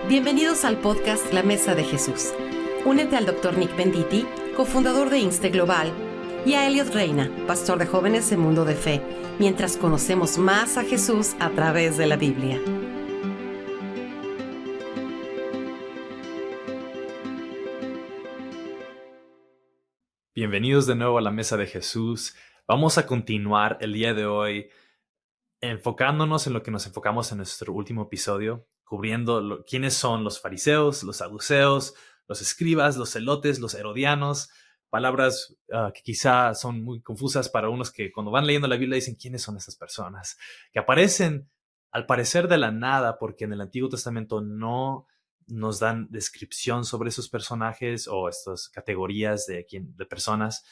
Bienvenidos al podcast La Mesa de Jesús. Únete al Dr. Nick Venditti, cofundador de Inste Global, y a Elliot Reina, pastor de jóvenes en Mundo de Fe, mientras conocemos más a Jesús a través de la Biblia. Bienvenidos de nuevo a la Mesa de Jesús. Vamos a continuar el día de hoy enfocándonos en lo que nos enfocamos en nuestro último episodio, cubriendo quiénes son los fariseos, los saduceos, los escribas, los celotes, los herodianos, palabras que quizá son muy confusas para unos que cuando van leyendo la Biblia dicen quiénes son estas personas, que aparecen al parecer de la nada porque en el Antiguo Testamento no nos dan descripción sobre esos personajes o estas categorías de personas,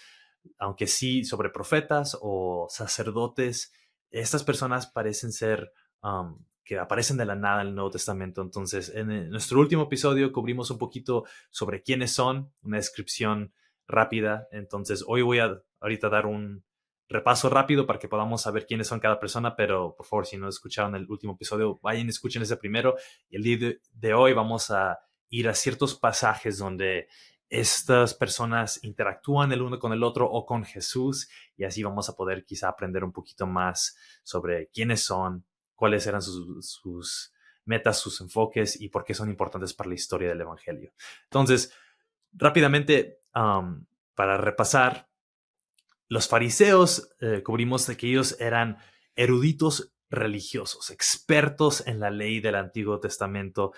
aunque sí sobre profetas o sacerdotes. Estas personas parecen ser que aparecen de la nada en el Nuevo Testamento. Entonces, en nuestro último episodio cubrimos un poquito sobre quiénes son, una descripción rápida. Entonces, hoy voy a ahorita dar un repaso rápido para que podamos saber quiénes son cada persona, pero por favor, si no escucharon el último episodio, vayan y escuchen ese primero. Y el día de hoy vamos a ir a ciertos pasajes donde estas personas interactúan el uno con el otro o con Jesús, y así vamos a poder quizá aprender un poquito más sobre quiénes son, cuáles eran sus metas, sus enfoques y por qué son importantes para la historia del Evangelio. Entonces, rápidamente, para repasar, los fariseos cubrimos de que ellos eran eruditos religiosos, expertos en la ley del Antiguo Testamento.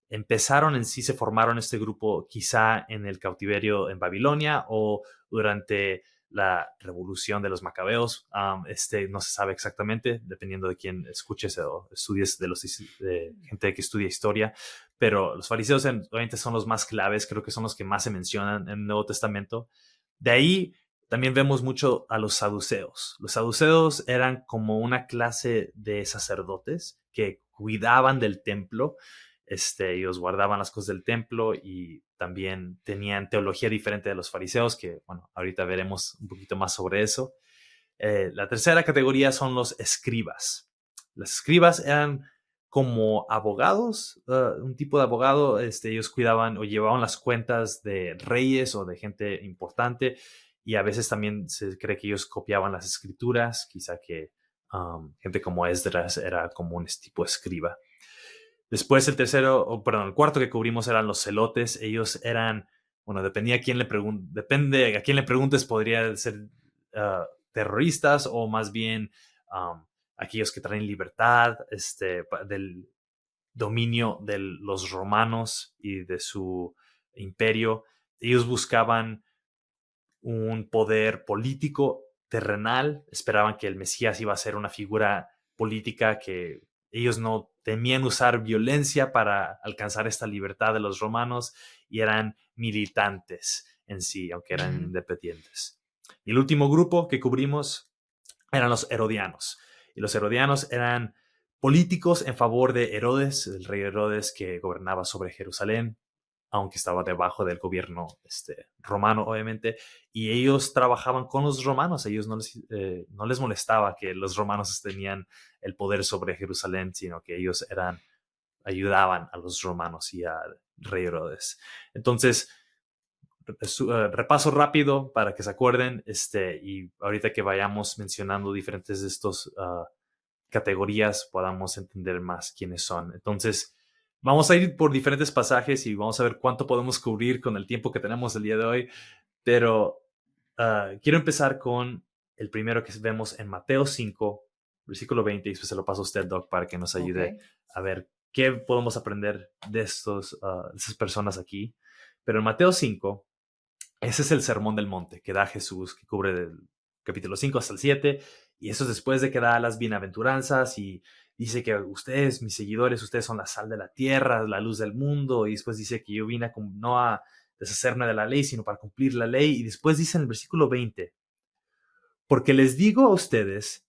Empezaron en sí, se formaron este grupo quizá en el cautiverio en Babilonia o durante la revolución de los macabeos. No se sabe exactamente, dependiendo de quién escuches o estudies de gente que estudia historia. Pero los fariseos obviamente son los más claves, creo que son los que más se mencionan en el Nuevo Testamento. De ahí también vemos mucho a los saduceos. Los saduceos eran como una clase de sacerdotes que cuidaban del templo. Ellos guardaban las cosas del templo y también tenían teología diferente de los fariseos, que bueno, ahorita veremos un poquito más sobre eso. La tercera categoría son los escribas. Los escribas eran como abogados, un tipo de abogado. Ellos cuidaban o llevaban las cuentas de reyes o de gente importante, y a veces también se cree que ellos copiaban las escrituras, quizá que gente como Esdras era como un tipo de escriba. Después el cuarto que cubrimos eran los celotes. Ellos eran, bueno, depende a quién le preguntes, podría ser terroristas o más bien aquellos que traen libertad del dominio de los romanos y de su imperio. Ellos buscaban un poder político terrenal, esperaban que el Mesías iba a ser una figura política, que ellos no temían usar violencia para alcanzar esta libertad de los romanos, y eran militantes en sí, aunque eran independientes. Y el último grupo que cubrimos eran los herodianos. Y los herodianos eran políticos en favor de Herodes, el rey Herodes, que gobernaba sobre Jerusalén, aunque estaba debajo del gobierno romano, obviamente, y ellos trabajaban con los romanos. Ellos no les molestaba que los romanos tenían el poder sobre Jerusalén, sino que ellos ayudaban a los romanos y al rey Herodes. Entonces, repaso rápido para que se acuerden, y ahorita que vayamos mencionando diferentes de estos categorías, podamos entender más quiénes son. Entonces, vamos a ir por diferentes pasajes y vamos a ver cuánto podemos cubrir con el tiempo que tenemos el día de hoy. Pero quiero empezar con el primero que vemos en Mateo 5, versículo 20, y después se lo paso a usted, Doc, para que nos ayude a ver qué podemos aprender de esas personas aquí. Pero en Mateo 5, ese es el sermón del monte que da Jesús, que cubre del capítulo 5 hasta el 7, y eso es después de que da las bienaventuranzas y dice que ustedes, mis seguidores, ustedes son la sal de la tierra, la luz del mundo, y después dice que yo vine no a deshacerme de la ley, sino para cumplir la ley. Y después dice en el versículo 20, porque les digo a ustedes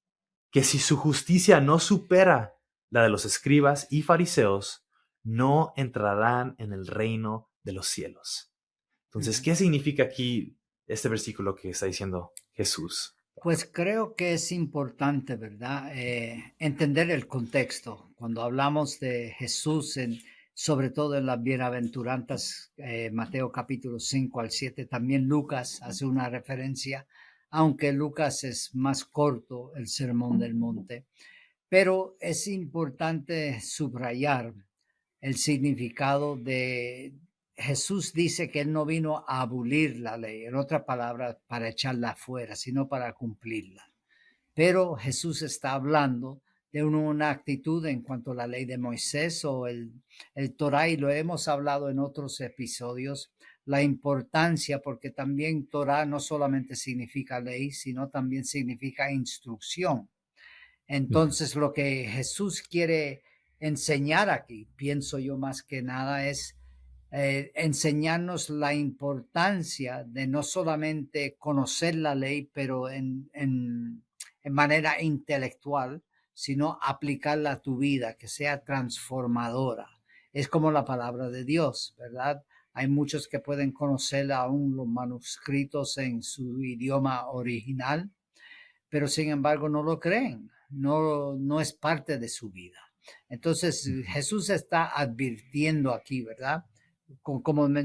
que si su justicia no supera la de los escribas y fariseos, no entrarán en el reino de los cielos. Entonces, ¿qué significa aquí este versículo que está diciendo Jesús? Pues creo que es importante, ¿verdad? Entender el contexto. Cuando hablamos de Jesús sobre todo en las bienaventuranzas, Mateo capítulo 5 al 7. También Lucas hace una referencia, aunque Lucas es más corto, el Sermón del Monte. Pero es importante subrayar el significado de Jesús. Dice que él no vino a abolir la ley, en otras palabras, para echarla afuera, sino para cumplirla. Pero Jesús está hablando de una actitud en cuanto a la ley de Moisés o el Torah, y lo hemos hablado en otros episodios, la importancia, porque también Torah no solamente significa ley, sino también significa instrucción. Entonces, lo que Jesús quiere enseñar aquí, pienso yo más que nada, es enseñarnos la importancia de no solamente conocer la ley, pero en manera intelectual, sino aplicarla a tu vida, que sea transformadora. Es como la palabra de Dios, ¿verdad? Hay muchos que pueden conocer aún los manuscritos en su idioma original, pero sin embargo no lo creen, no es parte de su vida. Entonces Jesús está advirtiendo aquí, ¿verdad?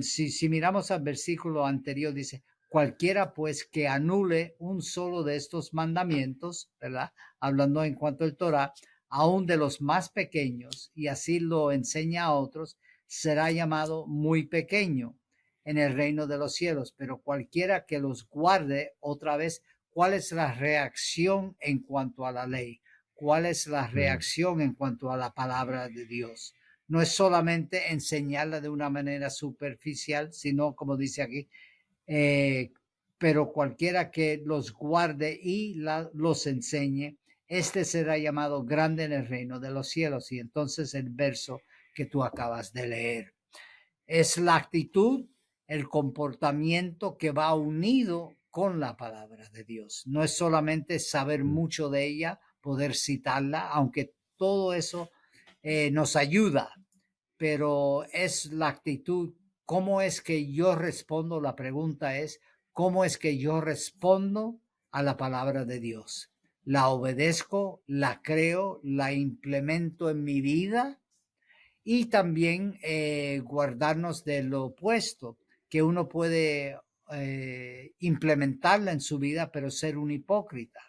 Si miramos al versículo anterior, dice, cualquiera pues que anule un solo de estos mandamientos, ¿verdad? Hablando en cuanto al Torah, aún de los más pequeños, y así lo enseña a otros, será llamado muy pequeño en el reino de los cielos. Pero cualquiera que los guarde, otra vez, ¿cuál es la reacción en cuanto a la ley? ¿Cuál es la reacción en cuanto a la palabra de Dios? No es solamente enseñarla de una manera superficial, sino, como dice aquí, pero cualquiera que los guarde y los enseñe, este será llamado grande en el reino de los cielos. Y entonces el verso que tú acabas de leer es la actitud, el comportamiento que va unido con la palabra de Dios. No es solamente saber mucho de ella, poder citarla, aunque todo eso nos ayuda, pero es la actitud. ¿Cómo es que yo respondo? La pregunta es, ¿cómo es que yo respondo a la palabra de Dios? ¿La obedezco, la creo, la implemento en mi vida? Y también guardarnos de lo opuesto, que uno puede implementarla en su vida, pero ser un hipócrita,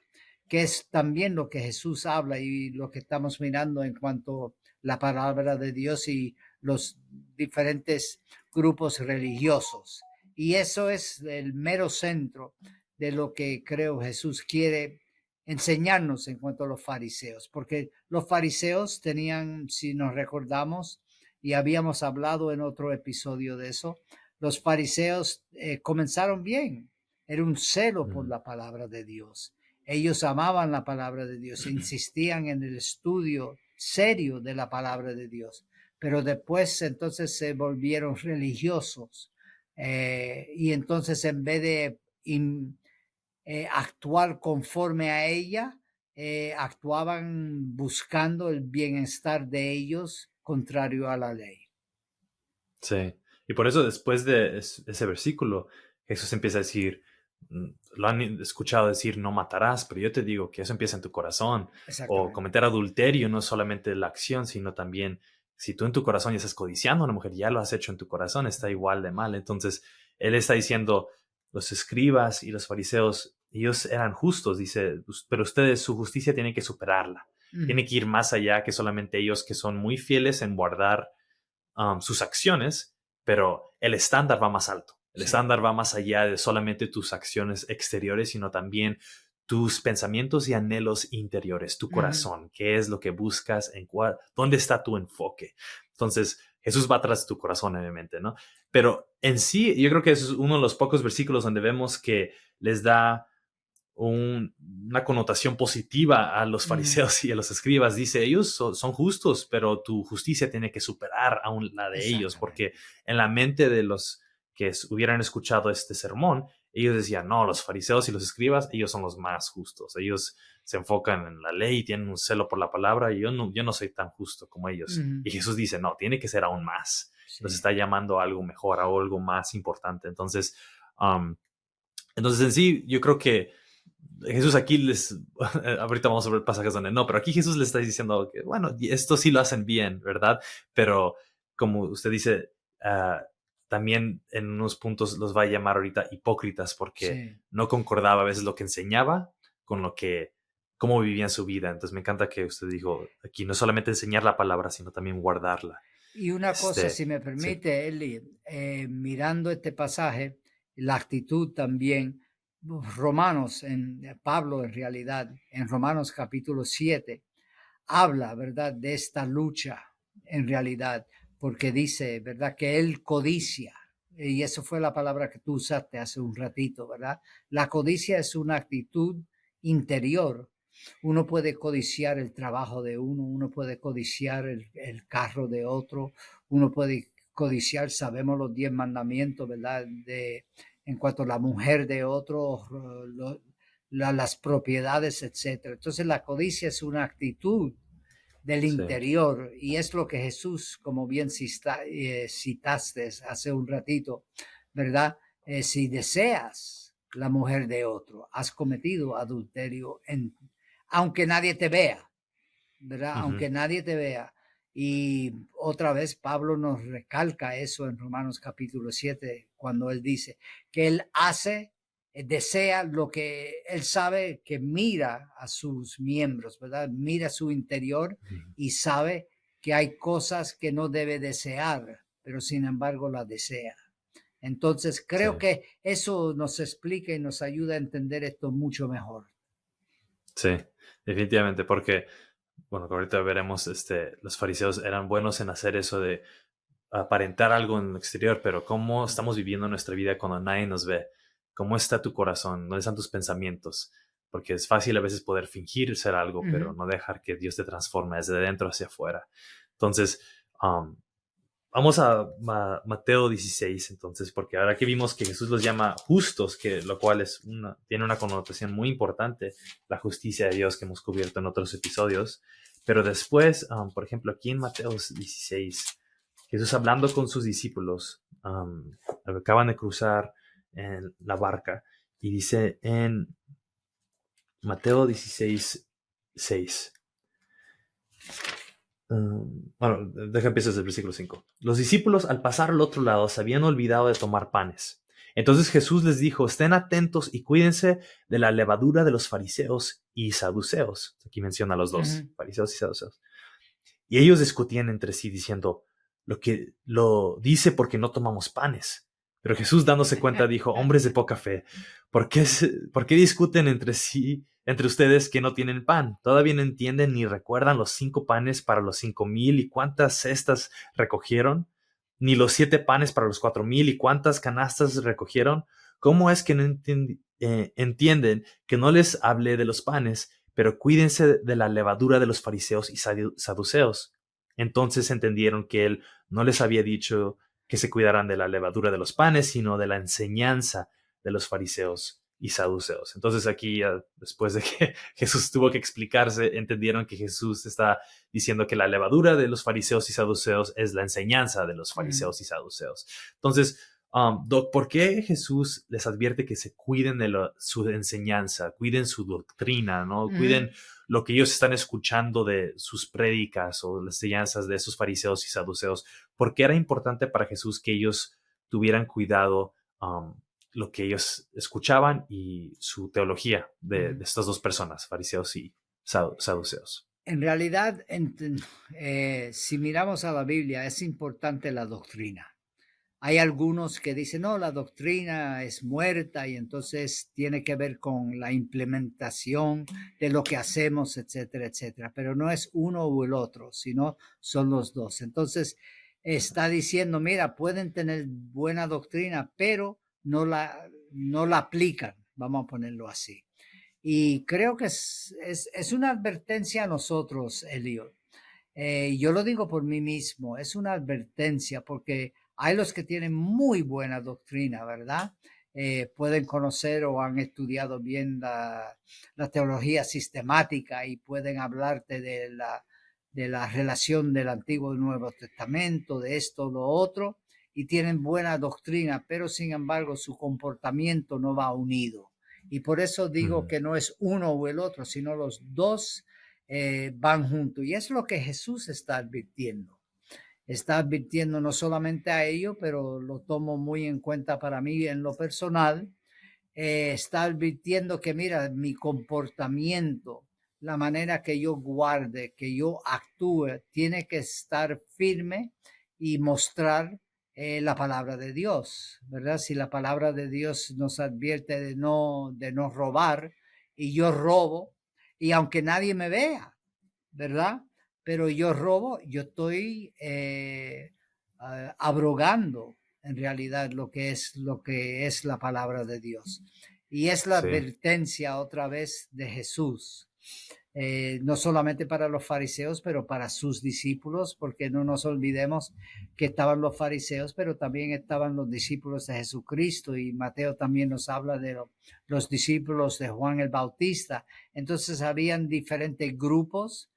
que es también lo que Jesús habla y lo que estamos mirando en cuanto a la palabra de Dios y los diferentes grupos religiosos. Y eso es el mero centro de lo que creo Jesús quiere enseñarnos en cuanto a los fariseos, porque los fariseos tenían, si nos recordamos, y habíamos hablado en otro episodio de eso, los fariseos comenzaron bien, era un celo por la palabra de Dios. Ellos amaban la palabra de Dios, insistían en el estudio serio de la palabra de Dios, pero después entonces se volvieron religiosos y entonces en vez de actuar conforme a ella, actuaban buscando el bienestar de ellos contrario a la ley. Sí, y por eso después de ese versículo, Jesús empieza a decir, lo han escuchado decir, no matarás, pero yo te digo que eso empieza en tu corazón. O cometer adulterio no es solamente la acción, sino también, si tú en tu corazón ya estás codiciando a una mujer, ya lo has hecho en tu corazón, está igual de mal. Entonces, él está diciendo, los escribas y los fariseos, ellos eran justos, dice, pero ustedes, su justicia tiene que superarla. Tiene que ir más allá que solamente ellos que son muy fieles en guardar sus acciones, pero el estándar va más alto. El estándar va más allá de solamente tus acciones exteriores, sino también tus pensamientos y anhelos interiores, tu corazón, qué es lo que buscas, dónde está tu enfoque. Entonces, Jesús va tras tu corazón, obviamente, ¿no? Pero en sí, yo creo que es uno de los pocos versículos donde vemos que les da una connotación positiva a los fariseos y a los escribas. Dice, ellos son justos, pero tu justicia tiene que superar aún la de ellos, porque en la mente de los que hubieran escuchado este sermón, ellos decían, no, los fariseos y los escribas, ellos son los más justos. Ellos se enfocan en la ley, tienen un celo por la palabra, y yo no soy tan justo como ellos. Y Jesús dice, no, tiene que ser aún más. Nos está llamando a algo mejor, a algo más importante. Entonces en sí, yo creo que Jesús aquí ahorita vamos a ver pasajes donde no, pero aquí Jesús les está diciendo que, bueno, esto sí lo hacen bien, ¿verdad? Pero como usted dice, también en unos puntos los va a llamar ahorita hipócritas porque Sí. no concordaba a veces lo que enseñaba con cómo vivían su vida. Entonces me encanta que usted dijo aquí no solamente enseñar la palabra, sino también guardarla. Y una cosa, si me Sí, permite, Eli, mirando este pasaje, la actitud también, Romanos, Pablo en realidad, en Romanos capítulo 7, habla, ¿verdad?, de esta lucha en realidad, porque dice, ¿verdad?, que él codicia, y eso fue la palabra que tú usaste hace un ratito, ¿verdad? La codicia es una actitud interior. Uno puede codiciar el trabajo de uno puede codiciar el carro de otro, uno puede codiciar, sabemos los 10 mandamientos, ¿verdad? En cuanto a la mujer de otro, las propiedades, etcétera. Entonces la codicia es una actitud del sí, interior y es lo que Jesús, como bien citaste hace un ratito, ¿verdad? Si deseas la mujer de otro, has cometido adulterio aunque nadie te vea, ¿verdad? ujú, Aunque nadie te vea. Y otra vez Pablo nos recalca eso en Romanos capítulo 7, cuando él dice que él desea lo que él sabe, que mira a sus miembros, ¿verdad? Mira su interior ujú. y sabe que hay cosas que no debe desear, pero sin embargo la desea. Entonces Sí, creo que eso nos explica y nos ayuda a entender esto mucho mejor. sí, definitivamente, porque, bueno, ahorita veremos, los fariseos eran buenos en hacer eso de aparentar algo en el exterior, pero cómo estamos viviendo nuestra vida cuando nadie nos ve, cómo está tu corazón, dónde están tus pensamientos, porque es fácil a veces poder fingir ser algo, pero Ujú. no dejar que Dios te transforme desde dentro hacia afuera. Entonces, um, vamos a Mateo 16, entonces, porque ahora que vimos que Jesús los llama justos, que lo cual tiene una connotación muy importante, la justicia de Dios que hemos cubierto en otros episodios, pero después, por ejemplo, aquí en Mateo 16, Jesús hablando con sus discípulos, acaban de cruzar en la barca, y dice en Mateo 16, 6. Bueno, deja empezar desde el versículo 5. Los discípulos al pasar al otro lado se habían olvidado de tomar panes. Entonces Jesús les dijo, estén atentos y cuídense de la levadura de los fariseos y saduceos. Aquí menciona a los dos, Ujú. fariseos y saduceos. Y ellos discutían entre sí diciendo, lo que lo dice porque no tomamos panes. Pero Jesús dándose cuenta dijo, hombres de poca fe, ¿por qué discuten entre sí, entre ustedes que no tienen pan? ¿Todavía no entienden ni recuerdan los 5 panes para los 5,000 y cuántas cestas recogieron? Ni los 7 panes para los 4,000 y cuántas canastas recogieron. ¿Cómo es que no entienden que no les hablé de los panes, pero cuídense de la levadura de los fariseos y saduceos? Entonces entendieron que él no les había dicho que se cuidaran de la levadura de los panes, sino de la enseñanza de los fariseos y saduceos. Entonces aquí, después de que Jesús tuvo que explicarse, entendieron que Jesús está diciendo que la levadura de los fariseos y saduceos es la enseñanza de los Ujú. fariseos y saduceos. Entonces, Doc, ¿por qué Jesús les advierte que se cuiden de su enseñanza, cuiden su doctrina, ¿no? Ujú. Cuiden lo que ellos están escuchando de sus prédicas o las enseñanzas de esos fariseos y saduceos? ¿Por qué era importante para Jesús que ellos tuvieran cuidado lo que ellos escuchaban y su teología de Ujú. estas dos personas, fariseos y saduceos? En realidad, si miramos a la Biblia, es importante la doctrina. Hay algunos que dicen, no, la doctrina es muerta y entonces tiene que ver con la implementación de lo que hacemos, etcétera, etcétera. Pero no es uno o el otro, sino son los dos. Entonces, está diciendo, mira, pueden tener buena doctrina, pero no la aplican, vamos a ponerlo así. Y creo que es una advertencia a nosotros, Elliot. Yo lo digo por mí mismo, es una advertencia porque hay los que tienen muy buena doctrina, ¿verdad? Pueden conocer o han estudiado bien la teología sistemática y pueden hablarte de la relación del Antiguo y Nuevo Testamento, de esto, lo otro, y tienen buena doctrina, pero sin embargo su comportamiento no va unido. Y por eso digo Mm, que no es uno o el otro, sino los dos van juntos. Y es lo que Jesús está advirtiendo. está advirtiendo no solamente a ellos, pero lo tomo muy en cuenta para mí en lo personal. Está advirtiendo que, mira, mi comportamiento, la manera que yo guarde, que yo actúe, tiene que estar firme y mostrar la palabra de Dios, ¿verdad? Si la palabra de Dios nos advierte de no robar y yo robo, y aunque nadie me vea, ¿verdad? Pero yo robo, yo estoy abrogando en realidad lo que es la palabra de Dios. Y es la Sí, advertencia otra vez de Jesús, no solamente para los fariseos, pero para sus discípulos, porque no nos olvidemos que estaban los fariseos, pero también estaban los discípulos de Jesucristo, y Mateo también nos habla de los discípulos de Juan el Bautista. Entonces habían diferentes grupos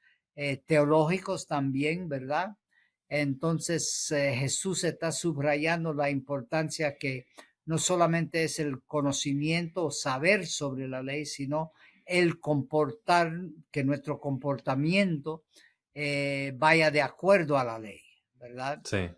teológicos también, ¿verdad? Entonces Jesús está subrayando la importancia que no solamente es el conocimiento o saber sobre la ley, sino el comportar, que nuestro comportamiento vaya de acuerdo a la ley, ¿verdad? sí.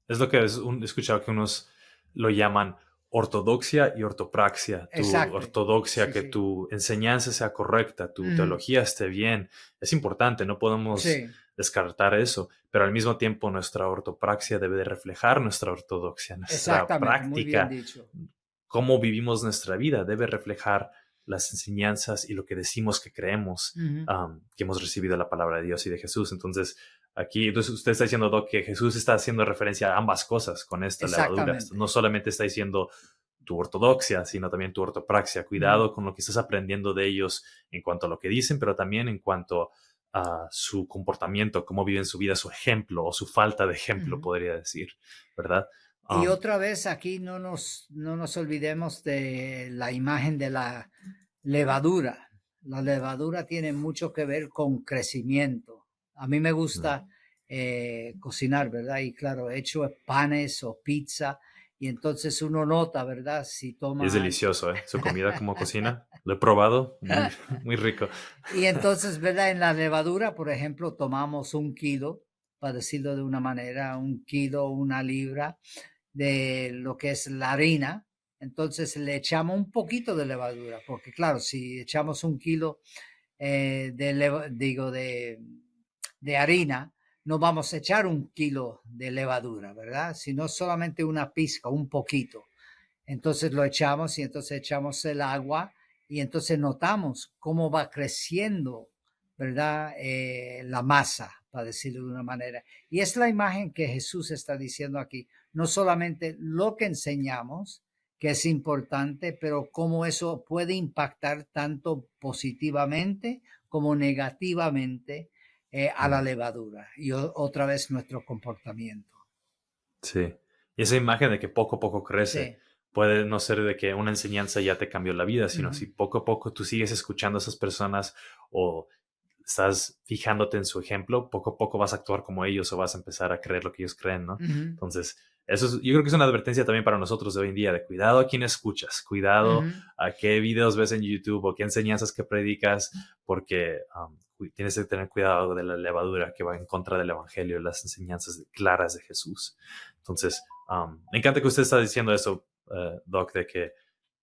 Es lo que he escuchado que unos lo llaman ortodoxia y ortopraxia. Tu Exacto. ortodoxia, Sí, que sí. tu enseñanza sea correcta, tu teología esté bien. Es importante, no podemos Sí, descartar eso, pero al mismo tiempo nuestra ortopraxia debe de reflejar nuestra ortodoxia, nuestra exactamente, muy bien práctica, dicho. cómo vivimos nuestra vida, debe reflejar las enseñanzas y lo que decimos que creemos, que hemos recibido la palabra de Dios y de Jesús. Entonces, aquí entonces usted está diciendo, Doc, que Jesús está haciendo referencia a ambas cosas con esta levadura. No Exactamente. solamente está diciendo tu ortodoxia, sino también tu ortopraxia. Cuidado con lo que estás aprendiendo de ellos en cuanto a lo que dicen, pero también en cuanto a su comportamiento, cómo viven su vida, su ejemplo o su falta de ejemplo, podría decir, ¿verdad? Y otra vez aquí no nos olvidemos de la imagen de la levadura. La levadura tiene mucho que ver con crecimiento. A mí me gusta cocinar, ¿verdad? Y claro, he hecho panes o pizza, y entonces uno nota, ¿verdad? Si Y es toma... delicioso, ¿eh? Su comida como cocina. Lo he probado, muy, muy rico. Y entonces, ¿verdad? En la levadura, por ejemplo, tomamos 1 kilo, para decirlo de una manera, 1 kilo, 1 libra de lo que es la harina. Entonces le echamos un poquito de levadura, porque claro, si echamos 1 kilo de harina, no vamos a echar 1 kilo de levadura, ¿verdad? Sino solamente una pizca, un poquito. Entonces lo echamos y entonces echamos el agua, y entonces notamos cómo va creciendo, ¿verdad? La masa, para decirlo de una manera. Y es la imagen que Jesús está diciendo aquí. No solamente lo que enseñamos, que es importante, pero cómo eso puede impactar tanto positivamente como negativamente a la levadura, y otra vez nuestro comportamiento. Sí. Y esa imagen de que poco a poco crece Sí. puede no ser de que una enseñanza ya te cambió la vida, sino Uh-huh. si poco a poco tú sigues escuchando a esas personas o estás fijándote en su ejemplo, poco a poco vas a actuar como ellos o vas a empezar a creer lo que ellos creen, ¿no? Uh-huh. Entonces, yo creo que es una advertencia también para nosotros de hoy en día, de cuidado a quién escuchas, cuidado Uh-huh. a qué videos ves en YouTube o qué enseñanzas que predicas, porque tienes que tener cuidado de la levadura que va en contra del evangelio y las enseñanzas claras de Jesús. Entonces, me encanta que usted está diciendo eso, Doc, de que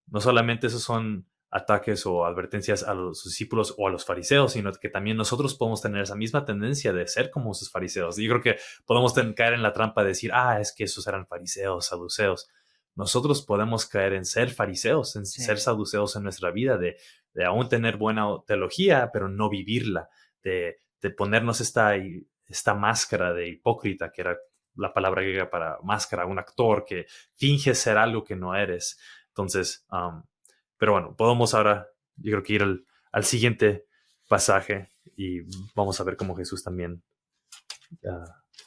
no solamente esos son ataques o advertencias a los discípulos o a los fariseos, sino que también nosotros podemos tener esa misma tendencia de ser como esos fariseos. Y yo creo que podemos caer en la trampa de decir, es que esos eran fariseos, saduceos. Nosotros podemos caer en ser fariseos, en ser Sí. saduceos en nuestra vida, de aún tener buena teología, pero no vivirla, de ponernos esta máscara de hipócrita, que era la palabra griega para máscara, un actor que finge ser algo que no eres. Entonces, pero bueno, podemos ahora, yo creo que ir al siguiente pasaje y vamos a ver cómo Jesús también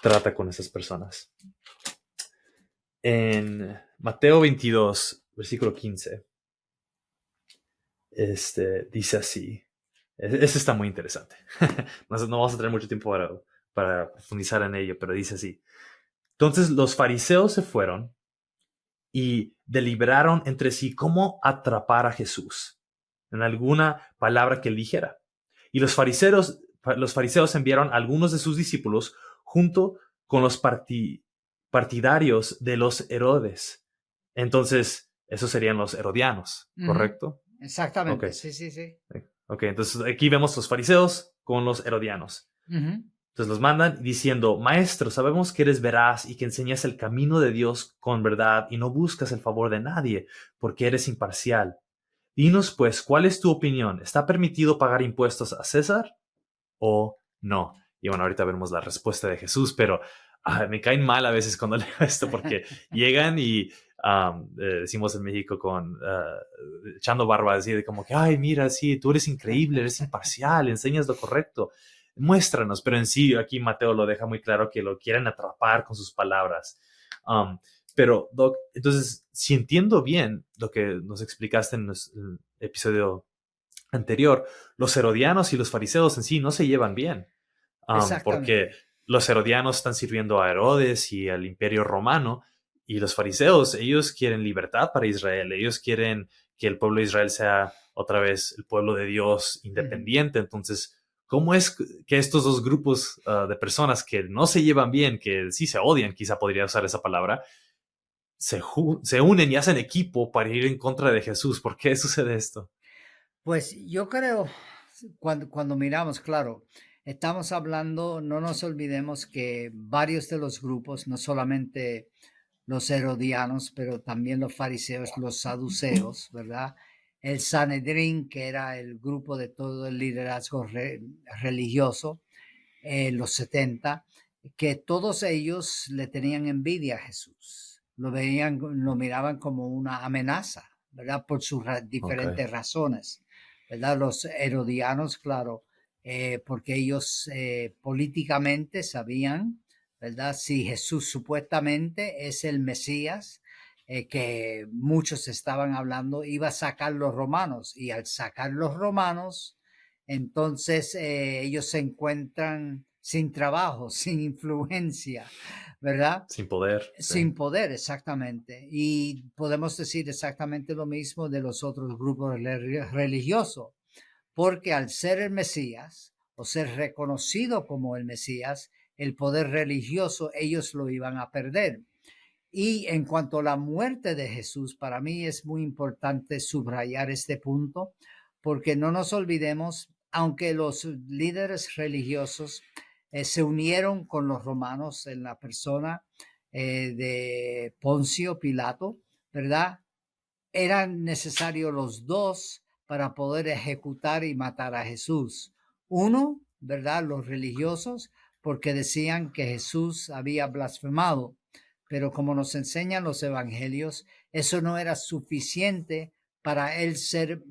trata con esas personas. En Mateo 22, versículo 15, dice así. Este está muy interesante. No vamos a tener mucho tiempo para profundizar en ello, pero dice así. Entonces los fariseos se fueron y deliberaron entre sí cómo atrapar a Jesús en alguna palabra que él dijera. Y los fariseos enviaron a algunos de sus discípulos junto con los partidarios de los Herodes. Entonces, esos serían los herodianos, ¿correcto? Exactamente, Ok. sí. Ok, entonces aquí vemos los fariseos con los herodianos. Entonces los mandan diciendo: Maestro, sabemos que eres veraz y que enseñas el camino de Dios con verdad y no buscas el favor de nadie, porque eres imparcial. Dinos pues, ¿cuál es tu opinión? ¿Está permitido pagar impuestos a César o no? Y bueno, ahorita vemos la respuesta de Jesús, pero me caen mal a veces cuando leo esto porque llegan y decimos en México con echando barba, así de como que, ay, mira, sí, tú eres increíble, eres imparcial, enseñas lo correcto, muéstranos. Pero en sí, aquí Mateo lo deja muy claro que lo quieren atrapar con sus palabras. Pero, Doc, entonces, si entiendo bien lo que nos explicaste en el episodio anterior, los herodianos y los fariseos en sí no se llevan bien, porque Exactamente. los herodianos están sirviendo a Herodes y al imperio romano, y los fariseos, ellos quieren libertad para Israel, ellos quieren que el pueblo de Israel sea otra vez el pueblo de Dios independiente. Entonces, ¿cómo es que estos dos grupos de personas que no se llevan bien, que sí se odian, quizá podría usar esa palabra, se unen y hacen equipo para ir en contra de Jesús? ¿Por qué sucede esto? Pues yo creo, cuando miramos, claro, estamos hablando, no nos olvidemos que varios de los grupos, no solamente los herodianos, pero también los fariseos, los saduceos, ¿verdad? El Sanedrín, que era el grupo de todo el liderazgo religioso, los 70, que todos ellos le tenían envidia a Jesús, lo veían, lo miraban como una amenaza, ¿verdad? Por sus Okay. diferentes razones, ¿verdad? Los herodianos, claro, porque ellos políticamente sabían, ¿verdad? Si Jesús supuestamente es el Mesías, que muchos estaban hablando, iba a sacar los romanos, y al sacar los romanos, entonces ellos se encuentran sin trabajo, sin influencia, ¿verdad? Sin poder, sí. Sin poder, exactamente. Y podemos decir exactamente lo mismo de los otros grupos religiosos, porque al ser el Mesías o ser reconocido como el Mesías, el poder religioso ellos lo iban a perder. Y en cuanto a la muerte de Jesús, para mí es muy importante subrayar este punto, porque no nos olvidemos, aunque los líderes religiosos se unieron con los romanos en la persona de Poncio Pilato, ¿verdad? Eran necesarios los dos para poder ejecutar y matar a Jesús. Uno, ¿verdad? Los religiosos, porque decían que Jesús había blasfemado, pero como nos enseñan los evangelios, eso no era suficiente para él ser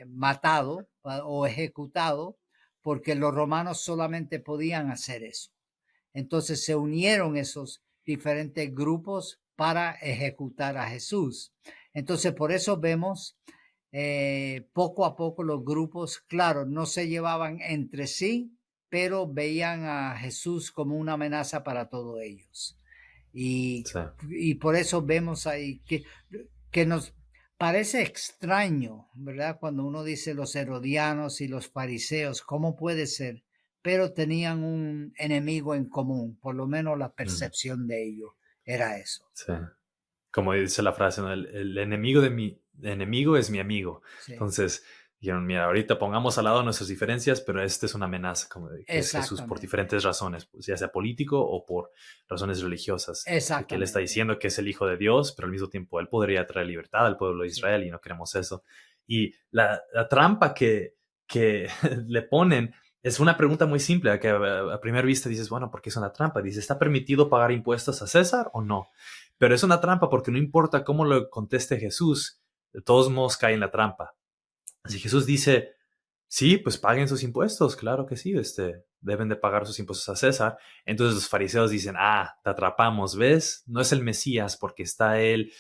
matado o ejecutado, porque los romanos solamente podían hacer eso. Entonces se unieron esos diferentes grupos para ejecutar a Jesús. Entonces por eso vemos poco a poco los grupos, claro, no se llevaban entre sí, pero veían a Jesús como una amenaza para todos ellos. Y, Sí. y por eso vemos ahí que nos parece extraño, ¿verdad? Cuando uno dice los herodianos y los fariseos, ¿cómo puede ser? Pero tenían un enemigo en común, por lo menos la percepción de ellos era eso. Sí. Como dice la frase, ¿no? El enemigo de mi enemigo es mi amigo. Sí. Entonces dijeron: mira, ahorita pongamos al lado nuestras diferencias, pero esta es una amenaza, como de que es Jesús por diferentes razones, pues, ya sea político o por razones religiosas. De que él está diciendo que es el Hijo de Dios, pero al mismo tiempo él podría traer libertad al pueblo de Israel, y no queremos eso. Y la trampa que le ponen es una pregunta muy simple, que a primera vista dices, bueno, ¿por qué es una trampa? Dice, ¿está permitido pagar impuestos a César o no? Pero es una trampa porque no importa cómo lo conteste Jesús, de todos modos cae en la trampa. Así Jesús dice, sí, pues paguen sus impuestos, claro que sí, deben de pagar sus impuestos a César. Entonces los fariseos dicen, te atrapamos, ¿ves? No es el Mesías porque está él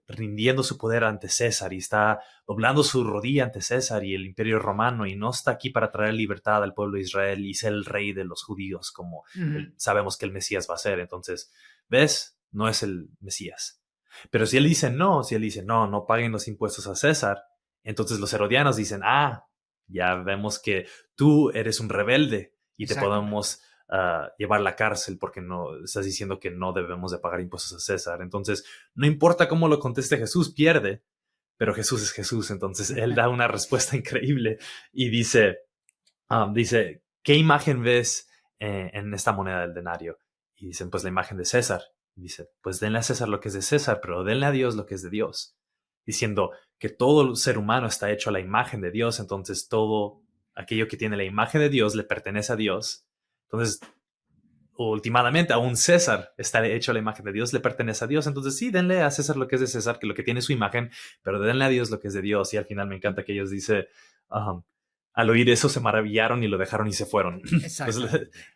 rindiendo su poder ante César y está doblando su rodilla ante César y el imperio romano, y no está aquí para traer libertad al pueblo de Israel y ser el rey de los judíos como sabemos que el Mesías va a ser. Entonces, ¿ves? No es el Mesías. Pero si él dice no, no paguen los impuestos a César, entonces los herodianos dicen, ya vemos que tú eres un rebelde y te podemos llevar a la cárcel porque no estás diciendo que no debemos de pagar impuestos a César. Entonces, no importa cómo lo conteste Jesús, pierde, pero Jesús es Jesús. Entonces, él da una respuesta increíble y dice, ¿qué imagen ves en esta moneda del denario? Y dicen, pues la imagen de César. Y dice, pues denle a César lo que es de César, pero denle a Dios lo que es de Dios. Diciendo que todo ser humano está hecho a la imagen de Dios, entonces todo aquello que tiene la imagen de Dios le pertenece a Dios. Entonces, últimamente, aún César está hecho a la imagen de Dios, le pertenece a Dios. Entonces, sí, denle a César lo que es de César, que lo que tiene su imagen, pero denle a Dios lo que es de Dios. Y al final me encanta que ellos dicen, al oír eso se maravillaron y lo dejaron y se fueron. Pues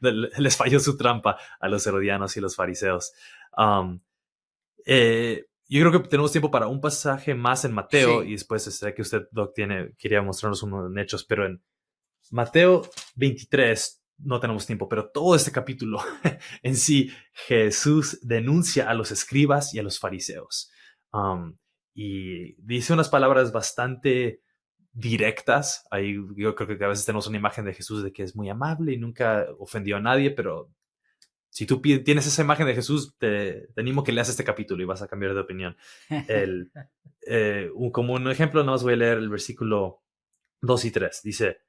les falló su trampa a los herodianos y los fariseos. Yo creo que tenemos tiempo para un pasaje más en Mateo y después que usted, Doc, quería mostrarnos uno en Hechos, pero en Mateo 23 no tenemos tiempo, pero todo este capítulo en sí, Jesús denuncia a los escribas y a los fariseos. Y dice unas palabras bastante directas. Ahí yo creo que a veces tenemos una imagen de Jesús de que es muy amable y nunca ofendió a nadie, pero si tú tienes esa imagen de Jesús, te animo que leas este capítulo y vas a cambiar de opinión. Como un ejemplo, no os voy a leer el versículo 2 y 3. Dice,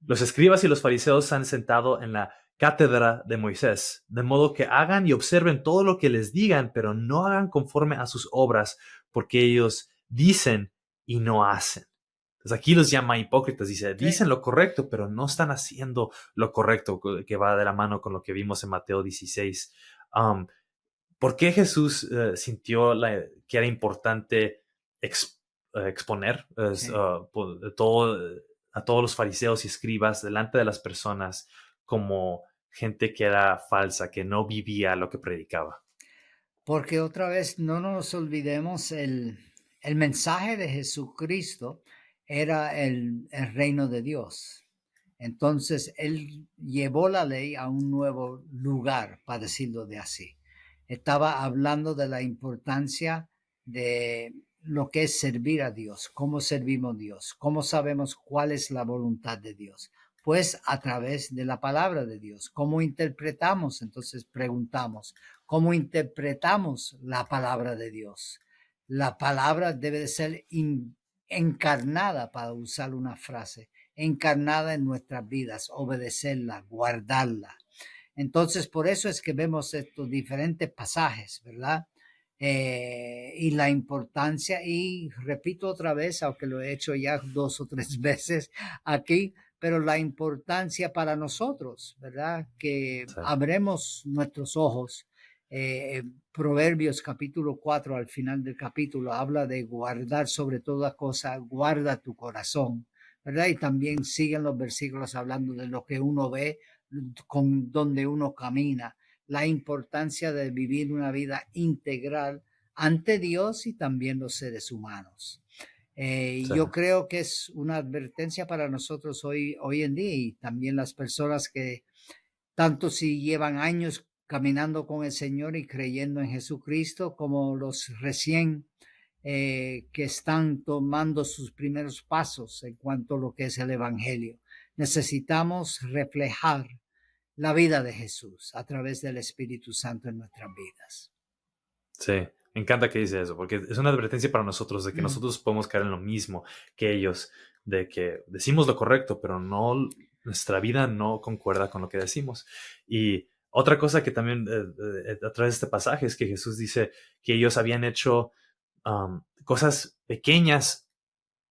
los escribas y los fariseos se han sentado en la cátedra de Moisés, de modo que hagan y observen todo lo que les digan, pero no hagan conforme a sus obras, porque ellos dicen y no hacen. Entonces aquí los llama hipócritas, dice, dicen lo correcto, pero no están haciendo lo correcto, que va de la mano con lo que vimos en Mateo 16. ¿Por qué Jesús sintió que era importante exponer a todos los fariseos y escribas delante de las personas como gente que era falsa, que no vivía lo que predicaba? Porque otra vez no nos olvidemos el mensaje de Jesucristo era el reino de Dios. Entonces, él llevó la ley a un nuevo lugar, para decirlo de así. Estaba hablando de la importancia de lo que es servir a Dios, cómo servimos a Dios, cómo sabemos cuál es la voluntad de Dios. Pues a través de la palabra de Dios. ¿Cómo interpretamos? Entonces preguntamos, ¿cómo interpretamos la palabra de Dios? La palabra debe de ser encarnada, para usar una frase, encarnada en nuestras vidas, obedecerla, guardarla. Entonces, por eso es que vemos estos diferentes pasajes, ¿verdad? Y la importancia, y repito otra vez, aunque lo he hecho ya 2 o 3 veces aquí, pero la importancia para nosotros, ¿verdad? Que abremos nuestros ojos. Proverbios capítulo 4, al final del capítulo, habla de guardar sobre toda cosa, guarda tu corazón, ¿verdad? Y también siguen los versículos hablando de lo que uno ve, con donde uno camina, la importancia de vivir una vida integral ante Dios y también los seres humanos. Yo creo que es una advertencia para nosotros hoy en día, y también las personas que tanto si llevan años caminando con el Señor y creyendo en Jesucristo, como los recién que están tomando sus primeros pasos en cuanto a lo que es el Evangelio. Necesitamos reflejar la vida de Jesús a través del Espíritu Santo en nuestras vidas. Sí, me encanta que dice eso, porque es una advertencia para nosotros de que nosotros podemos caer en lo mismo que ellos, de que decimos lo correcto, pero no, nuestra vida no concuerda con lo que decimos. Y otra cosa que también a través de este pasaje es que Jesús dice que ellos habían hecho cosas pequeñas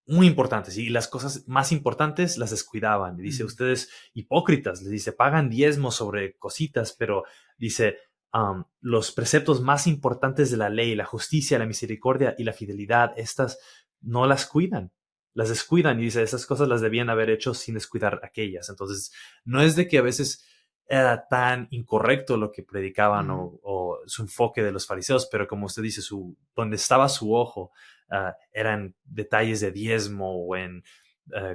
muy importantes, y las cosas más importantes las descuidaban. Y dice, ustedes hipócritas, les dice, pagan diezmos sobre cositas, pero dice, los preceptos más importantes de la ley, la justicia, la misericordia y la fidelidad, estas no las cuidan, las descuidan. Y dice, esas cosas las debían haber hecho sin descuidar aquellas. Entonces, no es de que a veces era tan incorrecto lo que predicaban o su enfoque de los fariseos, pero como usted dice, donde estaba su ojo eran detalles de diezmo o en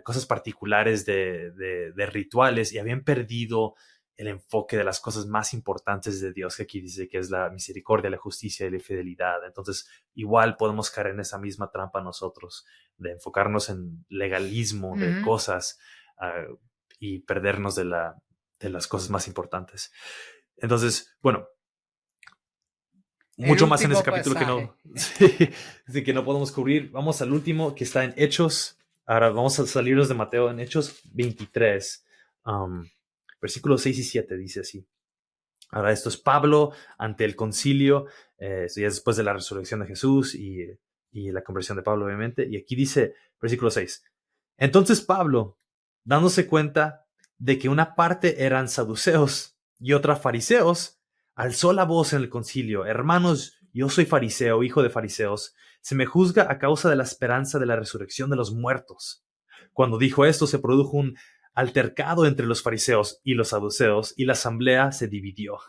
cosas particulares de rituales, y habían perdido el enfoque de las cosas más importantes de Dios, que aquí dice que es la misericordia, la justicia y la fidelidad. Entonces, igual podemos caer en esa misma trampa nosotros, de enfocarnos en legalismo de cosas y perdernos de de las cosas más importantes. Entonces, bueno, El mucho más en ese último capítulo que pasaje. no, sí, que no podemos cubrir. Vamos al último, que está en Hechos. Ahora vamos a salirnos de Mateo en Hechos 23, versículos 6 y 7, dice así. Ahora, esto es Pablo ante el concilio, esto ya es después de la resurrección de Jesús y la conversión de Pablo, obviamente. Y aquí dice, versículo 6. Entonces Pablo, dándose cuenta de que una parte eran saduceos y otra fariseos, alzó la voz en el concilio: hermanos, yo soy fariseo, hijo de fariseos. Se me juzga a causa de la esperanza de la resurrección de los muertos. Cuando dijo esto, se produjo un altercado entre los fariseos y los saduceos, y la asamblea se dividió.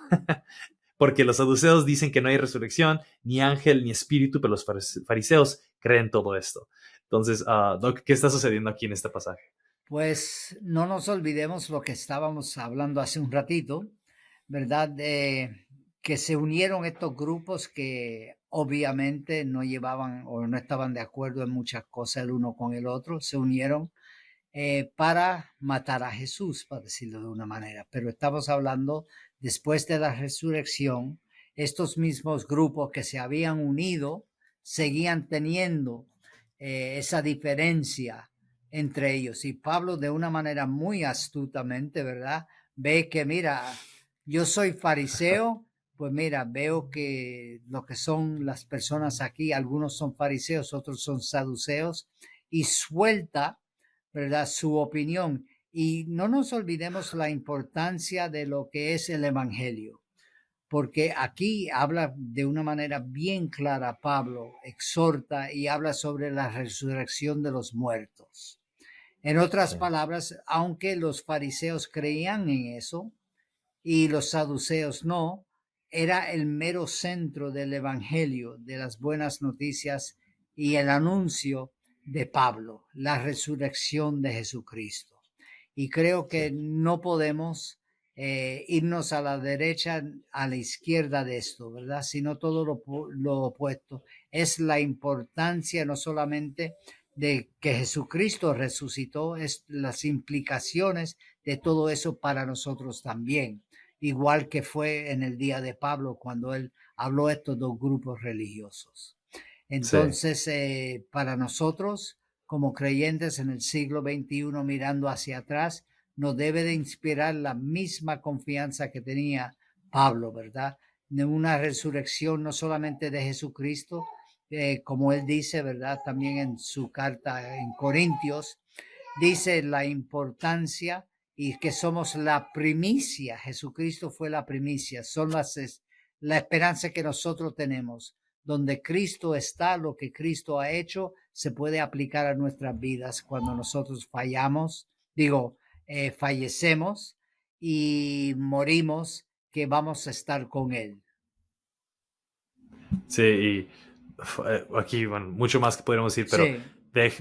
Porque los saduceos dicen que no hay resurrección, ni ángel, ni espíritu, pero los fariseos creen todo esto. Entonces, Doc, ¿qué está sucediendo aquí en este pasaje? Pues no nos olvidemos lo que estábamos hablando hace un ratito, ¿verdad? Que se unieron estos grupos que obviamente no llevaban o no estaban de acuerdo en muchas cosas el uno con el otro, se unieron para matar a Jesús, para decirlo de una manera. Pero estamos hablando después de la resurrección, estos mismos grupos que se habían unido seguían teniendo esa diferencia entre ellos. Y Pablo, de una manera muy astutamente, ¿verdad? Ve que, mira, yo soy fariseo, pues mira, veo que lo que son las personas aquí, algunos son fariseos, otros son saduceos, y suelta, ¿verdad?, su opinión. Y no nos olvidemos la importancia de lo que es el evangelio, porque aquí habla de una manera bien clara. Pablo exhorta y habla sobre la resurrección de los muertos. En otras palabras, aunque los fariseos creían en eso y los saduceos no, era el mero centro del evangelio, de las buenas noticias y el anuncio de Pablo, la resurrección de Jesucristo. Y creo que no podemos irnos a la derecha, a la izquierda de esto, ¿verdad? Sino todo lo opuesto. Es la importancia no solamente de que Jesucristo resucitó, es las implicaciones de todo eso para nosotros también, igual que fue en el día de Pablo cuando él habló a estos dos grupos religiosos. Entonces, para nosotros como creyentes en el siglo XXI, mirando hacia atrás, nos debe de inspirar la misma confianza que tenía Pablo, ¿verdad? De una resurrección no solamente de Jesucristo, como él dice, ¿verdad? También en su carta en Corintios, dice la importancia y que somos la primicia. Jesucristo fue la primicia, son la esperanza que nosotros tenemos. Donde Cristo está, lo que Cristo ha hecho, se puede aplicar a nuestras vidas cuando nosotros fallecemos y morimos, que vamos a estar con Él. Sí, y aquí, bueno, mucho más que podríamos decir, pero Sí.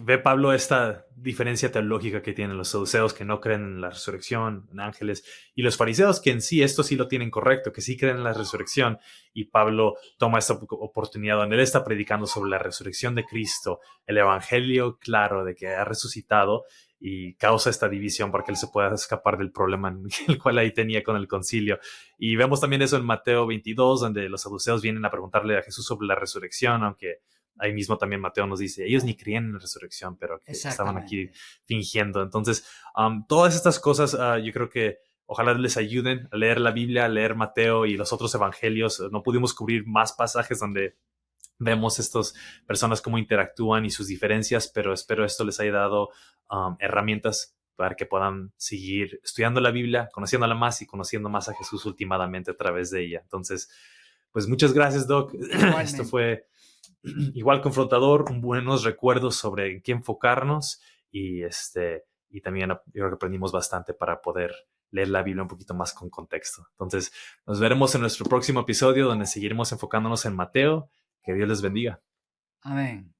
ve Pablo esta diferencia teológica que tienen los saduceos, que no creen en la resurrección, en ángeles, y los fariseos, que en sí esto sí lo tienen correcto, que sí creen en la resurrección. Y Pablo toma esta oportunidad donde él está predicando sobre la resurrección de Cristo, el evangelio claro de que ha resucitado, y causa esta división para que él se pueda escapar del problema en el cual ahí tenía con el concilio. Y vemos también eso en Mateo 22, donde los saduceos vienen a preguntarle a Jesús sobre la resurrección, aunque ahí mismo también Mateo nos dice, ellos ni creían en la resurrección, pero que estaban aquí fingiendo. Entonces, todas estas cosas yo creo que ojalá les ayuden a leer la Biblia, a leer Mateo y los otros evangelios. No pudimos cubrir más pasajes donde vemos estas personas cómo interactúan y sus diferencias, pero espero esto les haya dado herramientas para que puedan seguir estudiando la Biblia, conociéndola más y conociendo más a Jesús últimamente a través de ella. Entonces, pues muchas gracias, Doc. Esto fue igual confrontador, buenos recuerdos sobre en qué enfocarnos y también yo creo que aprendimos bastante para poder leer la Biblia un poquito más con contexto. Entonces, nos veremos en nuestro próximo episodio donde seguiremos enfocándonos en Mateo. Que Dios les bendiga. Amén.